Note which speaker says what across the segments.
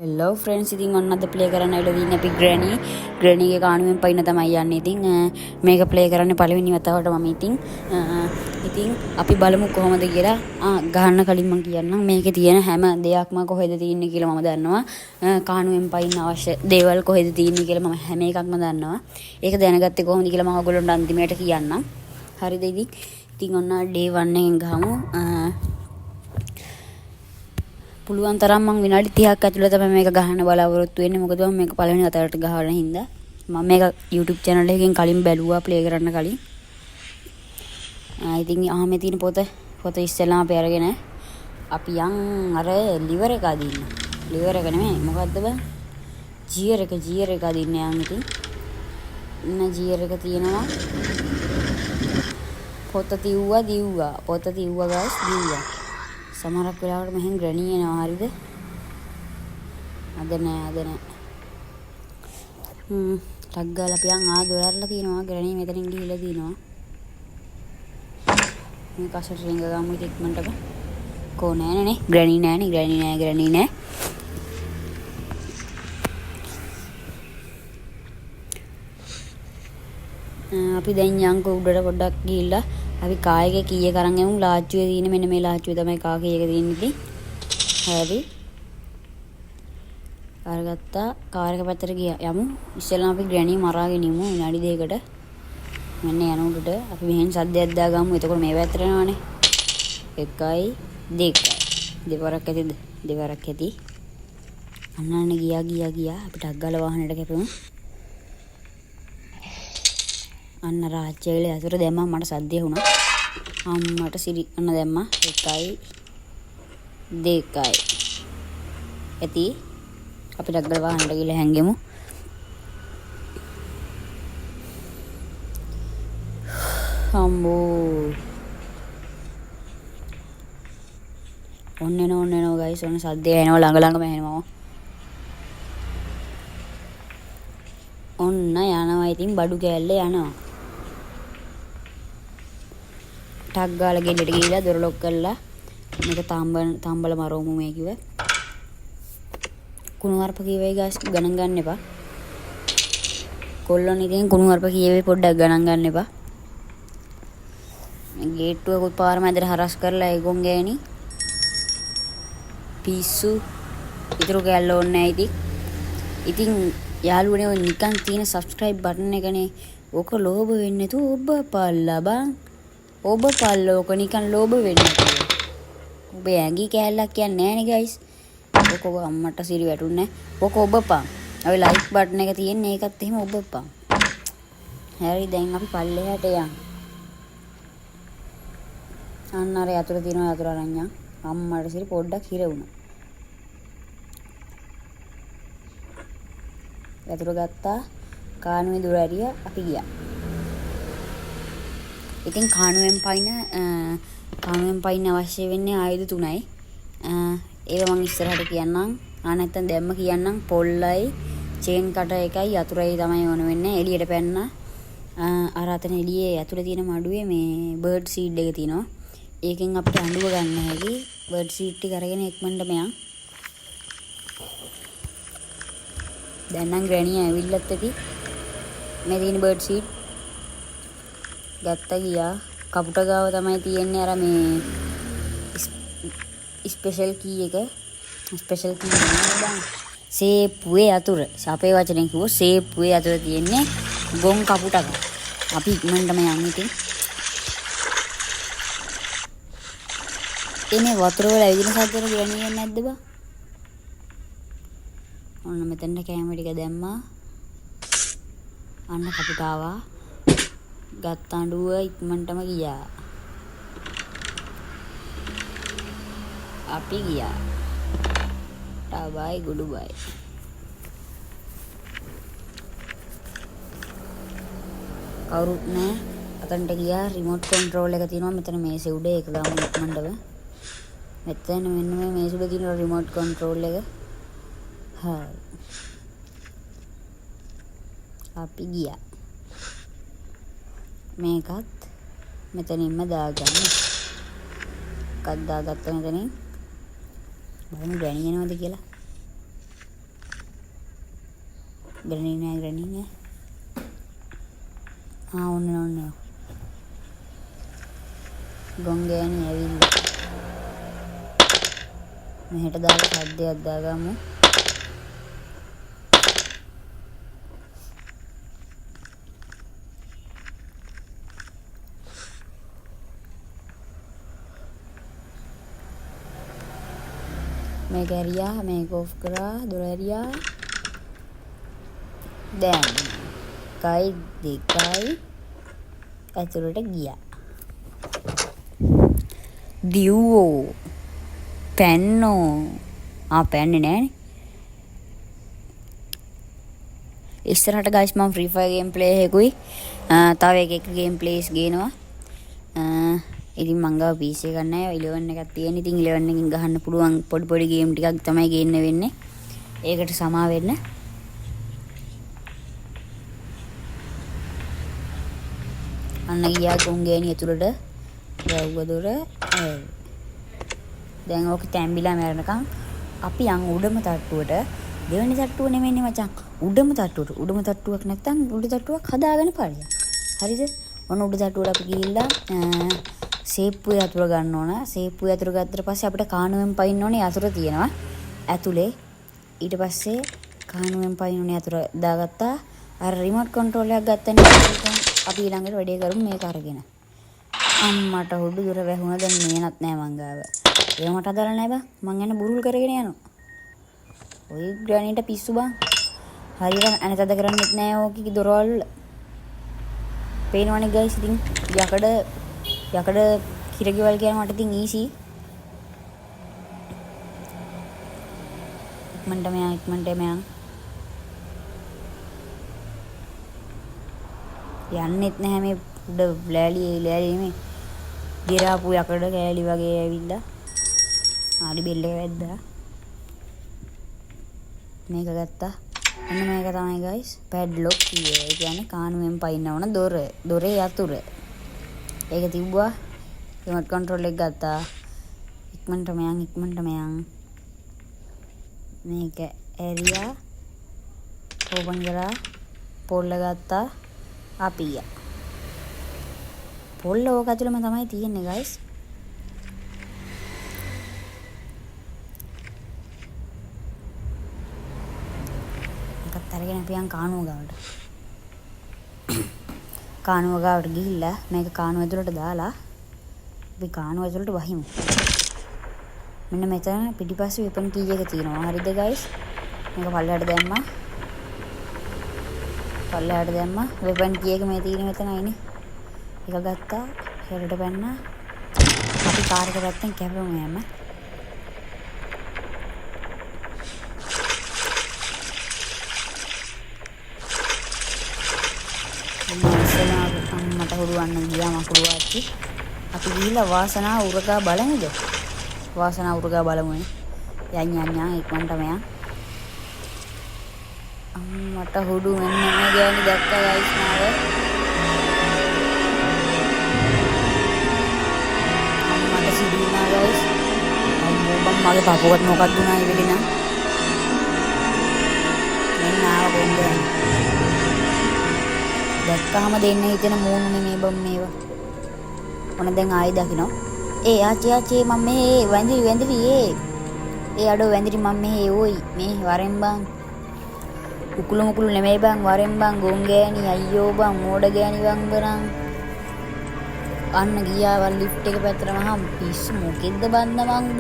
Speaker 1: Hello friends, ඉතින් ඔන්න අද ප්ලේ කරන්න ඇවිල්ලා තියෙන්නේ අපි ග්‍රැනි ගේ කාණුවෙන් පයින්න තමයි යන්නේ. ඉතින් මේක ප්ලේ කරන්නේ පළවෙනි වතාවට මම. ඉතින් අපි බලමු කොහොමද කියලා. ගහන්න කලින් මම කියන්නම් මේකේ තියෙන හැම දෙයක්ම කොහෙද තියෙන්නේ කියලා මම දන්නවා. කාණුවෙන් පයින්න අවශ්‍ය දේවල් කොහෙද තියෙන්නේ කියලා මම හැම එකක්ම දන්නවා. ඒක දැනගත්තේ කොහොමද කියලා මම ඔයගොල්ලන්ට අන්තිමයට කියන්නම්. හරිද? ඉතින් ඔන්න ඩේ 1 එකෙන් ගහමු. පුළුවන් තරම් මම විනාඩි 30ක් ඇතුළත තමයි මේක ගහන්න බලාපොරොත්තු වෙන්නේ. මොකද මම මේක පළවෙනි වතාවට ගහන හින්දා. මම මේක YouTube channel එකකින් කලින් බැලුවා ප්ලේ කරන්න කලින්. ඉතින් ආමේ තියෙන පොත ඉස්සෙල්ලාම අපි අරගෙන අපි යන් අර liver එක අදින්න. liver එක නෙමෙයි මොකද්ද බං? ජීර් එක අදින්න යන් ඉතින්. ඉන්න ජීර් එක තියෙනවා. පොත තිව්වා guys දිව්වා. සමහරක් වෙලාවට මෙහෙන් ග්‍රැනි එනවා. හරිද? අද නෑ. ටක් ගාලා පියන් දොරarලා තියෙනවා. ග්‍රැනි මෙතනින් ගිහිල්ලා තියෙනවා. මේ කසට රින්ග ගමු ඉක්මනටම. කෝ නෑනේ. ග්‍රැනි නෑ. අපි දැන් යන්කෝ උඩට පොඩ්ඩක් ගිහිල්ලා අපි කායගේ කීයක අරන් යමු. ලාච්චුවේ තියෙන මෙන්න මේ ලාච්චුවේ තමයි කා කීයක තියෙන්නේ ඉතින්. හරි. අරගත්තා. කාර් එක පැත්තට යමු. ඉස්සෙල්ලාම අපි ග්‍රැනි මරාගෙන ඉමු විනාඩි 2කට. මෙන්න යන උඩට අපි මෙහෙන් සද්දයක් දාගමු. එතකොට මේ පැත්තට යනවානේ. 1යි 2යි. දෙවරක් ඇතිද? දෙවරක් ඇති. අන්නන්නේ ගියා. අපි ටක් ගාලා වාහනේට කැපෙමු. අන්න රාජ්‍යයල යතුර දැම්මා. මට සද්දය වුණා. අම්මට සිරි අන්න දැම්මා. 1යි 2යි ඇති. අපි ඩග්ගල වාහනට ගිහලා හැංගෙමු. අම්මෝ ඔන්න එනවා guys. ඔන්න සද්දය එනවා ළඟම එනවා. ඔන්න යනවා. ඉතින් බඩු කෑල්ලේ යනවා. ටක් ගාලා ගෙඩට ගිහිලා දොර ලොක් කරලා මේක තම්බල මරවමු මේ කිව්ව. කුණුවarpa කීවේ guys ගණන් ගන්න එපා. කොල්ලන් ඉතින් කුණුවarpa කීවේ පොඩ්ඩක් ගණන් ගන්න එපා. මේ ගේට්ටුවකුත් පාර මැදට හරස් කරලා ඒගොන් ගෑණි පිස්සු ඉතුරු කෑල්ල ඕනේ නැහැ ඉතින් යාළුවනේ ඔය නිකන් තියෙන subscribe button එකනේ. ඕක ලෝභ වෙන්නේ නැතුව ඔබ පල්ලා බං. ඔබ පල්ලෝක නිකන් ලෝභ වෙන්නේ නැතුව. ඔබ ඇඟි කෑල්ලක් කියන්නේ නෑනේ guys. ඕක අම්මට සිරි වැටුන්නේ. ඕක ඔබපන්. ඔය like button එක තියෙන්නේ ඒකත් එහෙම ඔබපන්. හරි දැන් අපි පල්ලෙහාට යන්. අන්න අර යතුරු තියෙනවා යතුරු අරන් යන්. අම්මට සිරි පොඩ්ඩක් හිර වුණා. යතුරු ගත්තා. කාණුවේ දුර ඇරියා. අපි ගියා. ඉතින් කාණුවෙන් පයින්න අවශ්‍ය වෙන්නේ ආයුධ 3යි. ඒක මම ඉස්සරහට කියන්නම්. නැත්තම් දැම්ම කියන්නම්. පොල්ලයි, චේන් කටර් එකයි, යතුරයි තමයි ඕන වෙන්නේ. එළියට පැන්නා. අර අතන එළියේ ඇතුලේ තියෙන මඩුවේ මේ බර්ඩ් සීඩ් එක තියෙනවා. ඒකෙන් අපිට අඬුව ගන්න හැකි. බර්ඩ් සීඩ් ටික අරගෙන ඉක්මනට මෙයන්. දැන් නම් ග්‍රැනි ඇවිල්ලත් ඇති. මේ තියෙන බර්ඩ් සීඩ් ගත්තා ගියා. කපුට ගාව තමයි තියෙන්නේ අර මේ ස්පෙෂල් කී එක. ස්පෙෂල් කී නේද? සේප්පුවේ යතුර. අපේ වචනෙන් කිව්වොත් සේප්පුවේ යතුර තියෙන්නේ ගොන් කපුටක. අපි ඉක්මනටම යන්න ඉතින්. එනේ වතුර වල ඇවිදින සද්දෙට ග්‍රැනි එන්නේ නැද්ද බා? ඔන්න මෙතනට කැමරා ටික දැම්මා. අන්න කපුට ආවා. ගත්ත අඬුව ඉක්මනටම ගියා. අපි ගියා. ටබයි ගුඩුබයි. කවුරුත් නැහැ. අතන්ට ගියා. රිමෝට් කන්ට්‍රෝල් එක තියෙනවා මෙතන මේසේ උඩ. ඒක ගාමු ඉක්මනටම. මෙතන මෙන්න මේ මේසේ උඩ තියෙන රිමෝට් කන්ට්‍රෝල් එක. හරි. අපි ගියා. මේකත් මෙතනින්ම දාගන්න. එකක් දාගත්ත මෙතනින්. බලමු ග්‍රැනි එනවද කියලා. ග්‍රැනි නෑ. ඔන්න. ගොංගෑනි ඇවිල්ලා. මෙහෙට දාලා සද්දයක් දාගමු. මේක ඇරියා, මේක ඔෆ් කරා, දොර ඇරියා. දැන් 1 2 ඇතුළට ගියා. දිව්වෝ පැන්නෝ පැන්නේ නෑනේ. ඉස්සරහට ගයිස් මම ෆ්‍රී ෆයර් ගේම් ප්ලේ එකකුයි තව එක ගේම් ප්ලේස් ගේනවා. ඉතින් මං ගාව PC එකක් නැහැ. 11 එකක් තියෙන. ඉතින් 11 එකකින් ගහන්න පුළුවන් පොඩි ගේම් ටිකක් තමයි ගේන්න වෙන්නේ. ඒකට සමා වෙන්න. අන්න ගියා ගොංගෑනි ඇතුළට. වැව්ව දොර. දැන් ඕක තැම්බිලා මැරෙනකම් අපි යන් උඩම තට්ටුවට. දෙවෙනි තට්ටුව නෙමෙයිනේ මචං. උඩම තට්ටුවට. උඩම තට්ටුවක් නැත්තම් උඩ තට්ටුවක් හදාගෙන පරිය. හරිද? ඔන්න උඩ තට්ටුවට අපි ගිහිල්ලා සේප්පුවේ යතුරු ගන්න ඕන. සේප්පුවේ යතුරු ගත්තට පස්සේ අපිට කානුවෙන් පයින්න ඕනේ යතුරු තියෙනවා. ඇතුලේ ඊට පස්සේ කානුවෙන් පයින්න ඕනේ යතුරු දාගත්තා. අර රිමෝට් කන්ට්‍රෝල් එකක් ගත්තනේ අපි ඊළඟට වැඩේ කරමු මේක අරගෙන. අම්මට හොඩු දොර වැහුණා. දැන් මේනත් නෑ මං ගාව. ඒක මට අදාළ නෑ බං. මං යන බුරුල් කරගෙන යනවා. ඔය ග්‍රැනිට පිස්සු බං. හරියට අනතද කරන්නෙත් නෑ ඕකේ දොරවල්. පේනවනේ ගයිස්. ඉතින් යකඩ කිරගෙවල් කියන මට ඉතින් ඊසි. ඉක්මනට මෙයන් යන්නෙත් නැහැ මේ උඩ ලෑලි මේ ගිරාපු යකඩ කෑලි වගේ ඇවිල්ලා. හරි බෙල්ල එක වැද්දා. මේක ගත්තා. අන්න මේක තමයි ගයිස් පැඩ්ලොක් කියේ. ඒ කියන්නේ කානුවෙන් පයින්න ඕන දොරේ යතුරු. ඒක තිබ්බා. රිමෝට් කන්ට්‍රෝල් එක ගත්තා. ඉක්මනට මෙයන් මේක ඇරියා. ඕපන් කරා. පොල්ල ගත්තා. අපියා. පොල්ල ඕක ඇතුළෙම තමයි තියෙන්නේ ගයිස්. එකත් අරගෙන අපි යන් කානුව ගාවට ගිහිල්ලා මේක කානුව ඇතුළට දාලා අපි කානුව ඇතුළට වහිමු. මෙන්න මෙතන පිටිපස්සේ වෙපන් කී එක තියෙනවා. හරිද ගයිස්? මේක පල්ලෙහාට දැම්මා. වෙපන් කී එක මේ තියෙන මෙතනයිනේ. එක ගත්තා. හෙරට පැන්නා. අපි කාර් එක පැත්තෙන් කැපෙමු යන්න. මට හුරුවන්න ගියා මකුළු ආච්චි. අපි ගිහිල්ලා වාසනාව උරගා බලමුද? වාසනාව උරගා බලමුනේ. යන් ඉක්මනට මෙයා. මට හුරු මෙන්න මේ ගෑණි දැක්කා ගයිස් මාව. මට සිදු වුණා ගයිස්. අම්මෝ මගේ පපුවට මොකක්ද වුණා ඉවෙලිනා. මෙන්න ආව බොම්බේ. දැක්කහම දෙන්න හිතෙන මූණුනේ මේ බම් මේවා. ඔන්න දැන් ආයි දකින්න. ආච්චි මම මේ වැඳිරි ඒ අඩෝ වැඳිරි මම මේ ඕයි මේ වරෙන් බං. උකුළු නෙමෙයි බං වරෙන් බං ගොංගෑනි අයියෝ බං මෝඩ ගෑනි බං බරන්. අන්න ගියාවල් ලිෆ්ට් එක පැත්තට මහම් පිස්සු මොකෙද්ද බන්ද මං බ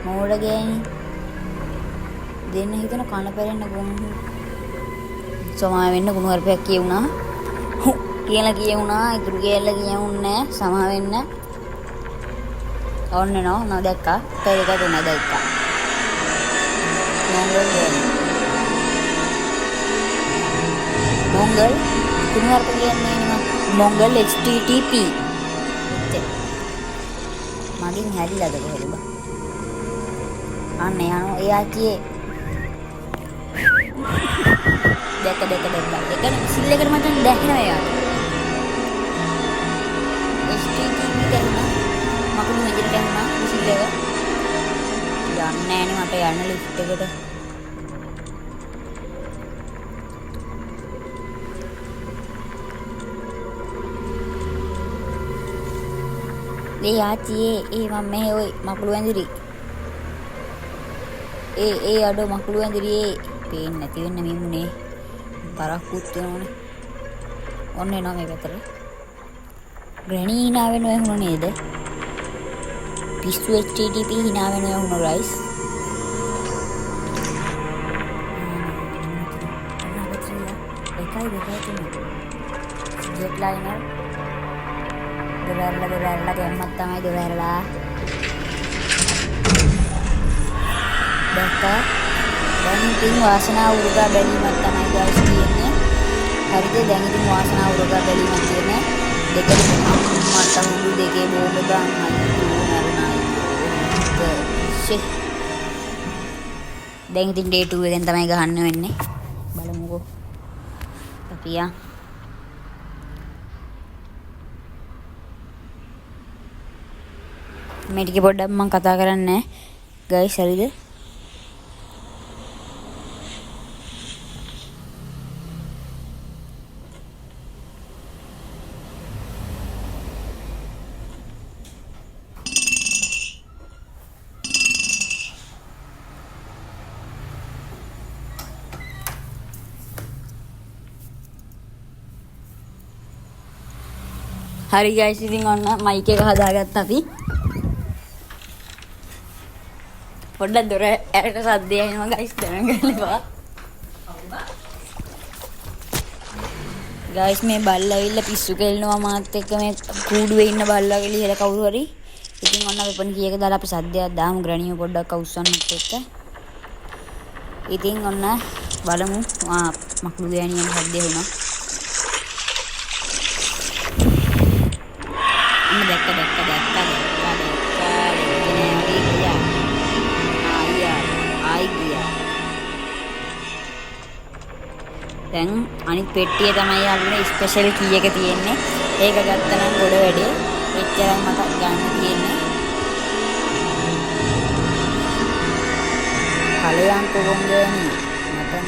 Speaker 1: මෝඩ ගෑනි. දෙන්න හිතන කන පෙරෙන්න ගොන් සමාව වෙන්න ගුණ වර්පයක් කියුණා. කියලා කියුණා ඉතුරු කියලා කියුන්නේ සමාව වෙන්න. ඔන්න නෝ දැක්කා. කවද දෙන්න දැක්කා. මොංගල් ගුණ වර්ප කියන්නේ නේ මොංගල් HTTP. මගින් හැදිලාද කොහෙද බා. අන්න යනවා එයා කියේ දැක එකන සිල් එකට මචං දැක්කනවා යාට. HTTP දැක්කා. මකුළු මෙදිට දැම්මා සිල් එක. යන්නේ නෑනේ මට යන්න ලිෆ්ට් එකට. ඒ ආච්චි ඒ මම මෙහෙ ඔය මකුළු ඇඳිරි. ඒ අඩෝ මකුළු ඇඳිරි ඒ පේන්නේ නැති වෙන්න මිමුනේ. තරක්කුත් වෙනවනේ. ඔන්න එනවා මේ පැත්තට. ග්‍රැනි hina වෙනව වුණ නේද? පිස්සු HTTP hina වෙනව වුණ ගයිස්. ජෙට්ලයිනර් දෙවැරලා ගැම්මක් තමයි දෙවැරලා දැක්කා. දැන් ඉතින් වාසනාව උරුගා බැලීමක් තමයි ගයිස් තියෙන්නේ. හරිද? දැන් ඉතින් වාසනාව උරුගා බැලීමක් තියෙන්නේ. දෙකේ මට උඩු දෙකේ බෝබ බං අයියෝ නරුණයි. දැන් ඉතින් day 2 එකෙන් තමයි ගහන්න වෙන්නේ. බලමුකෝ. අපියා මේ ටික පොඩ්ඩක් මම කතා කරන්නේ ගයිස් හරිද? හරි ගයිස් ඉතින් ඔන්න මයික් එක හදාගත්තා අපි. පොඩ්ඩක් දොර ඇරට සද්දය එනවා ගයිස් දැනගන්නවා. ගයිස් මේ බල්ලා ඇවිල්ලා පිස්සු කෙල්ලනවා මාත් එක්ක මේ කූඩුවේ ඉන්න බල්ලා එළියට කවුරු හරි. ඉතින් ඔන්න වෙපන් කීයක දාලා අපි සද්දයක් දාමු ග්‍රැනිය පොඩ්ඩක් අවුස්සන්නත් එක්ක. ඉතින් ඔන්න බලමු මකුළු ගෑනියන් සද්දේ වුණා. දැක්ක දැන් අනිත් පෙට්ටිය තමයි අල්ලන්නේ ස්පෙෂල් කී එක තියෙන්නේ. ඒක ගත්තනම් ගොඩ වැඩේ. එච්චරයි මට ගන්න තියෙන්නේ. කලයන්ක ගොංගේනි මටන්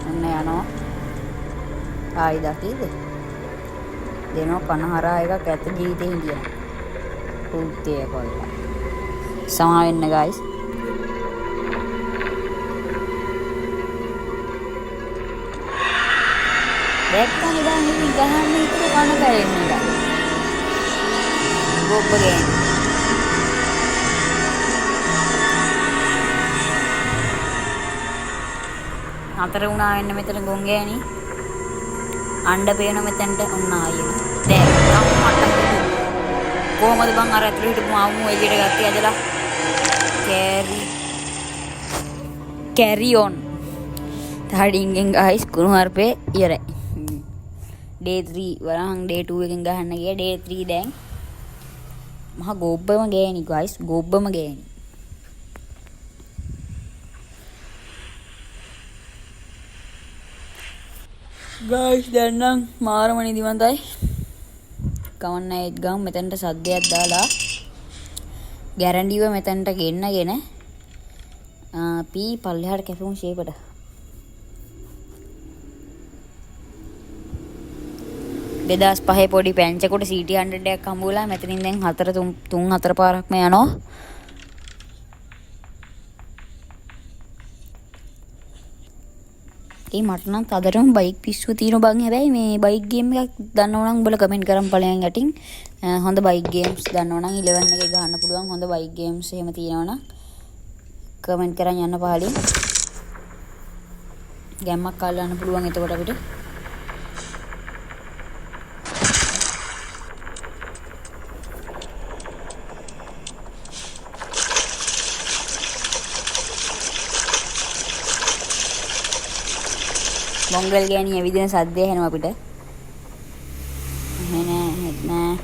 Speaker 1: ඔන්න යනවා. ආයි දකිද? දෙනවා කනහරා එකක් ඇත්ත ජීවිතේ හිටියා. පුත්තේ කොල්ලා. සමා වෙන්න ගයිස්. දැක්කනේ දැන් ඉතින් ගහන්න ඉතල කන බැලෙන්නේ නෑ. ගොබ්බගේ. අතර වුණා වෙන්න මෙතන ගොංගෑනි. අණ්ඩ පේන මෙතෙන්ට ඔන්න ආයෙම. දැන් අම්මට කොහමද බං අර ඇතුළේ හිටපු ආවුම එළියට ගත්තේ ඇදලා. carry on. තාඩින්ගෙන් ගයිස් කුණුහරුපේ ඉවරයි. day 3 වරහන් day 2 එකෙන් ගහන්න ගියා. day 3 දැන් මහා ගොබ්බම ගෑනි ගයිස් ගොබ්බම ගෑනි. ගයිස් දැන් නම් මාරම නිදිමතයි. කවන්න ඒත් ගම් මෙතනට සද්දයක් දාලා ගැරන්ඩිව මෙතනට ගෙන්නගෙන අපි පල්ලෙහාට කැපුම් ෂේපට. දෙදස් පහේ පොඩි පැංචකොට CT 100ක් හම්බුලා. මෙතනින් දැන් 3-4 පාරක්ම යනවා. ඒ මට නම් තදටම බයික් පිස්සුව තියෙන බං. හැබැයි මේ බයික් ගේම් එකක් දන්නවනම් උඹලා කමෙන්ට් කරන් ඵලයන් යටින්. හොඳ බයික් ගේම්ස් දන්නවනම් 11 එකේ ගහන්න පුළුවන් හොඳ බයික් ගේම්ස් එහෙම තියෙනවනම් කමෙන්ට් කරන් යන්න පහලින්. ගැම්මක් අල්ලන්න පුළුවන් එතකොට අපිට. මොංගල් ගෑණි ඇවිදින සද්දය එනවා අපිට. නෑ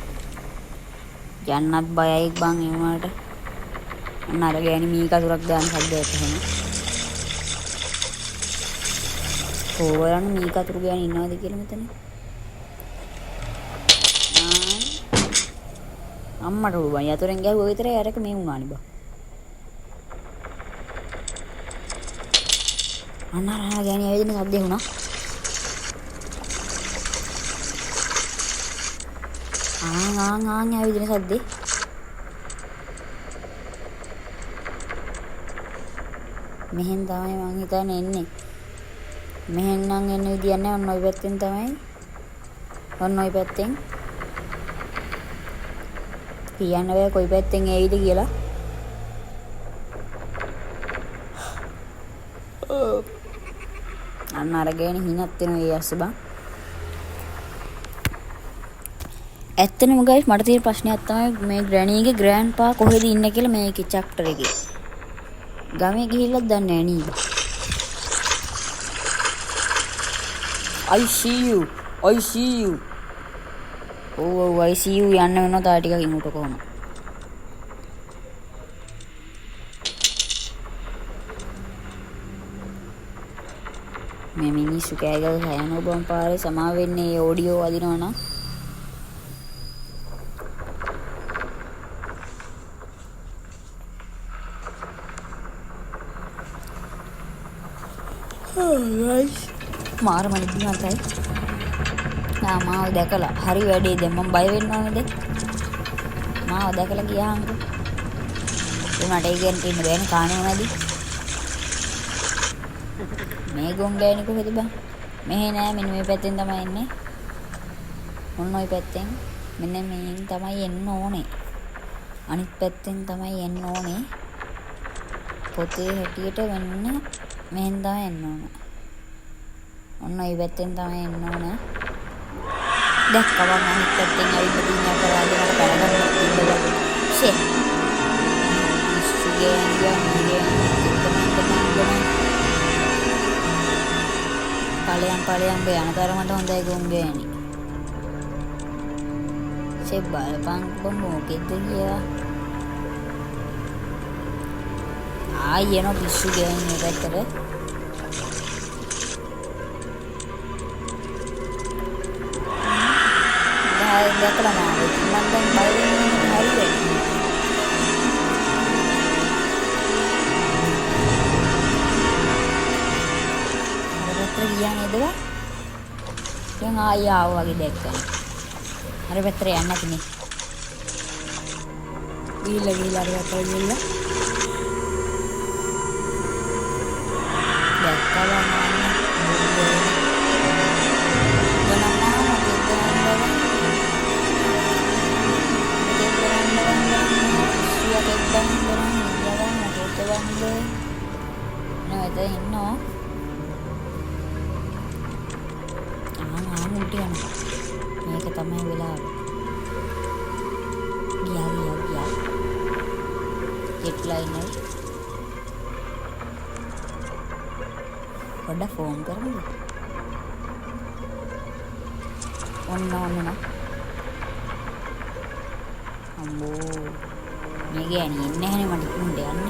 Speaker 1: යන්නත් බයයි බං ඒ වුණාට. අන්න අර ගෑණි මී කතුරක් දාන සද්දයක් එනවා. කොවරන් මී කතුරු ගෑණි ඉන්නවද කියලා මෙතන. අම්මට උඹ යතුරෙන් ගැහුවා විතරයි අරක මේ වුණානි බං. අන්න අර ගෑණි ඇවිදින සද්දේ වුණා. ඇවිදින සද්දේ. මෙහෙන් තමයි මං හිතන්නේ එන්නේ. මෙහෙන් නම් එන්න විදියක් නැහැ. ඔන්න ඔය පැත්තෙන් තමයි. ඔන්න ඔය පැත්තෙන්. කියන්න බෑ කොයි පැත්තෙන් එයිද කියලා. අන්න අරගෙන හිනත් වෙනවා ඒ අස්සේ බං. ඇත්තනම ගයිස් මට තියෙන ප්‍රශ්නයක් තමයි මේ ග්‍රැනීගේ ග්‍රෑන්ඩ්පා කොහෙද ඉන්නේ කියලා මේකේ චැප්ටර් එකේ. ගමේ ගිහිල්ලත් දන්නේ නැහැ නේද? I see you. ඔව් I see you යන්න වෙනවා තා ටිකක් ඉන්නට කොහොම. මේ මිනිස්සු කෑගල් හැයනෝ බම් පාරේ සමා වෙන්නේ ඔඩියෝ වදිනවනම්. මාර මනිද්දිමතයි. මාව දැකලා හරි වැඩේ දැන් මම බය වෙන්න ඕනේද? මාව දැකලා ගියාම උනාට ඒ කියන්නේ ඉන්න බෑනේ කාණේ මොනවද? මේ ගොංගෑනි කොහෙද බං? මෙහෙ නෑ මෙන්න මේ පැත්තෙන් තමයි එන්නේ. ඔන්න ඔය පැත්තෙන් මෙන්න මේන් තමයි එන්න ඕනේ. අනිත් පැත්තෙන් තමයි එන්න ඕනේ. පොතේ හැටියට වෙන්න මෙහෙන් තමයි එන්න ඕනේ. ඔන්න ඔය පැත්තෙන් තමයි එන්න ඕනේ. දැක්කම අනිත් පැත්තෙන් ඇවිල්ලා දිනා කරාගෙන මට බලගන්න තිබ්බා. ෂේ. පලයන් බේ යන තරමට හොඳයි ගොංගෑනි. ෂේ බලපං මොකෙද්ද කියලා. ආයෙ යන පිස්සු ගෑනි මේ පැත්තට. දැකලා මාව මම දැන් බය වෙන්නේ හරියට. අර ගියා නේද? දැන් ආයෙ ආවා වගේ දැක්කා. අර පැත්තට යන්න නැතිනේ. ගිහිල්ලා අර පැත්තට ගිහිල්ලා. දැක්කලා නේද ඉන්නෝ මුටි යන මේක තමයි වෙලාව. ගියා ජෙට් ලයිනර් පොඩ්ඩක් ෆෝන් කරමු. ඔන්න අම්බෝ මේ ගෑණි එන්නේ නැහනේ මට ඉක්මනට යන්න.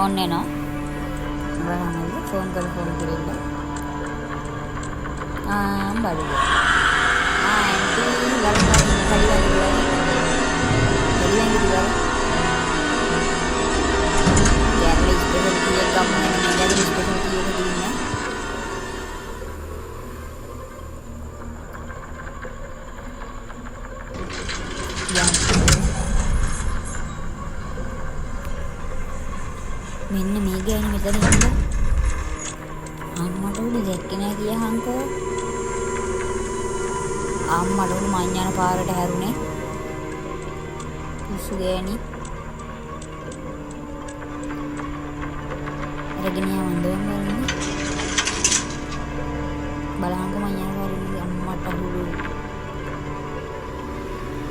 Speaker 1: ඔන්න එනවා. බලන්න ෆෝන් කරලා බලන්න. ආන්ටි මෙන්න මේ ගෑණි මෙතන ඉන්න. අම්මට උඩ දැක්කේ නෑ කියහන්කෝ. අම්මට උඩ මං යන පාරට හැරුණේ. පිස්සු ගෑණි. අරගෙන යවන්න ඕනේ. බලහන්කෝ මං යන පාරේ අම්මට අහුළු.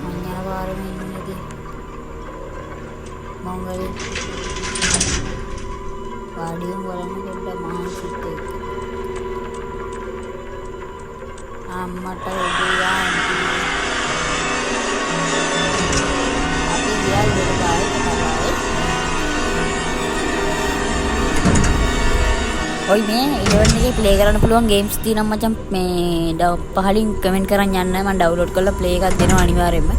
Speaker 1: මං යන පාරේ ඉන්නේදී. මංගලේ පාඩියෙන් බලන්න පොඩ්ඩක් මහන්සිත් එක්ක. අම්මට උදේ ආන්ටි. අපි ගියා ඉවර ගායක තමයි. ඔයි මේ 11 එකේ ප්ලේ කරන්න පුළුවන් ගේම්ස් තියෙනවා මචං. මේ පහලින් කමෙන්ට් කරන් යන්න මම ඩවුන්ලෝඩ් කරලා ප්ලේ එකක් දෙනවා අනිවාර්යයෙන්ම.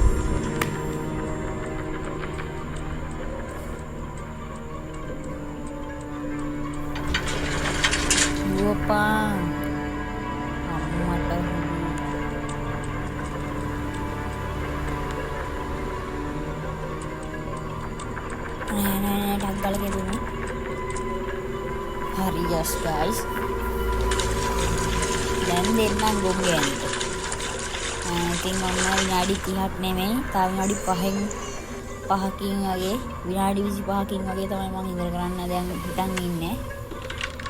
Speaker 1: එපා. අම්මට නෑ ටක් ගාලා ගෙදුණා. හරි yes guys. දැන් දෙන්නම් ගොම් ගෑනිට. ඉතින් ඔන්න විනාඩි 30ක් නෙමෙයි. තව විනාඩි 5කින් වගේ විනාඩි 25කින් වගේ තමයි මම ඉවර කරන්න දැන් හිතන් ඉන්නේ.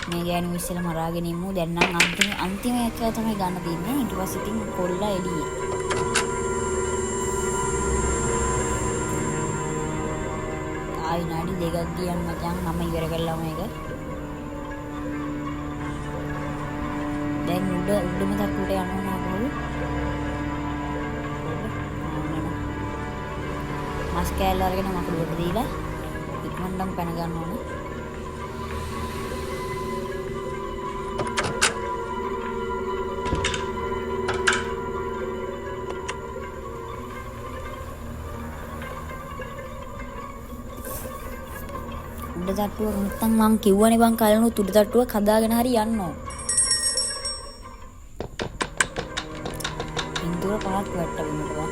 Speaker 1: මේ ගෑනු ඉස්සෙල්ලා මරාගෙන ඉමු. දැන් නම් අන්තිම එක තමයි ගන්න තියෙන්නේ. ඊට පස්සේ ඉතින් කොල්ලා එළියේ. විනාඩි 2ක් ගියන් මචං මම ඉවර කළා මේක. දැන් උඩම තට්ටුවට යනවා නේද? මස් කෑල්ල අරගෙන මකුඩුවට දීලා ඉක්මනටම පැන ගන්න ඕනේ. උඩ තට්ටුව නැත්තම් මං කිව්වනේ බං කලනුත් උඩ තට්ටුවක් හදාගෙන හරි යන්න ඕන. ඉන්දුර පහක් වැට්ට වෙන්නට බං.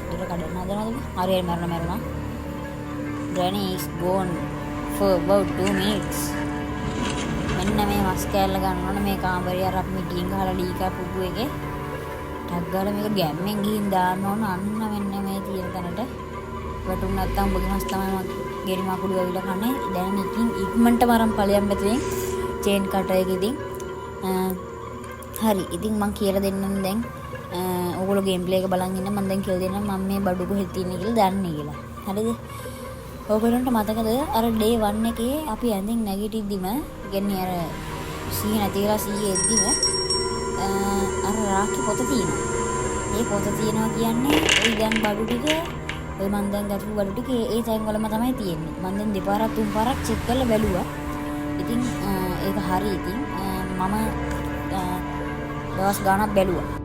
Speaker 1: ඉන්දුර කඩන්න හදනවද? හරි මරනවා. Granny is gone for about 2 minutes. මෙන්න මේ මස් කෑල්ල ගන්න ඕන මේ කාමරේ අර අපි මිටියෙන් ගහලා ලීකා පුපු එකේ. ටග්ගාල මේක ගැම්මෙන් ගිහින් දාන්න ඕන අන්න මෙන්න මේ තියෙන තැනට වැටුම් නැත්තම් ඔබගේ මස් තමයි ගෙරි මකුළු ඇවිල්ලා කන්නේ. දැන් ඉක්මනට මරන් ඵලයන් මෙතනින් චේන් කටර් එක ඉතින් හරි. ඉතින් මං කියලා දෙන්නම් දැන් ඕගොල්ලෝ ගේම් ප්ලේ එක බලන් ඉන්න. මම දැන් කියලා දෙන්නම් මම මේ බඩු කොහෙද තියෙන්නේ කියලා දන්නේ කියලා. හරිද? ඕගොල්ලන්ට මතකද අර ඩේ 1 එකේ අපි ඇඳින් නැගිටිද්දිම කියන්නේ අර සීහ නැතිලා සීයේද්දිම අර රාකි පොත තියෙනවා. ඒ පොත තියෙනවා කියන්නේ ওই දැන් බඩු ටික ඔය මන් දැන් ගත්තු බඩු ටික ඒ තැන් වලම තමයි තියෙන්නේ. මන් දැන් දෙපාරක් තුන් පාරක් චෙක් කරලා බැලුවා. ඉතින් ඒක හරි. ඉතින් මම දවස් ගාණක් බැලුවා.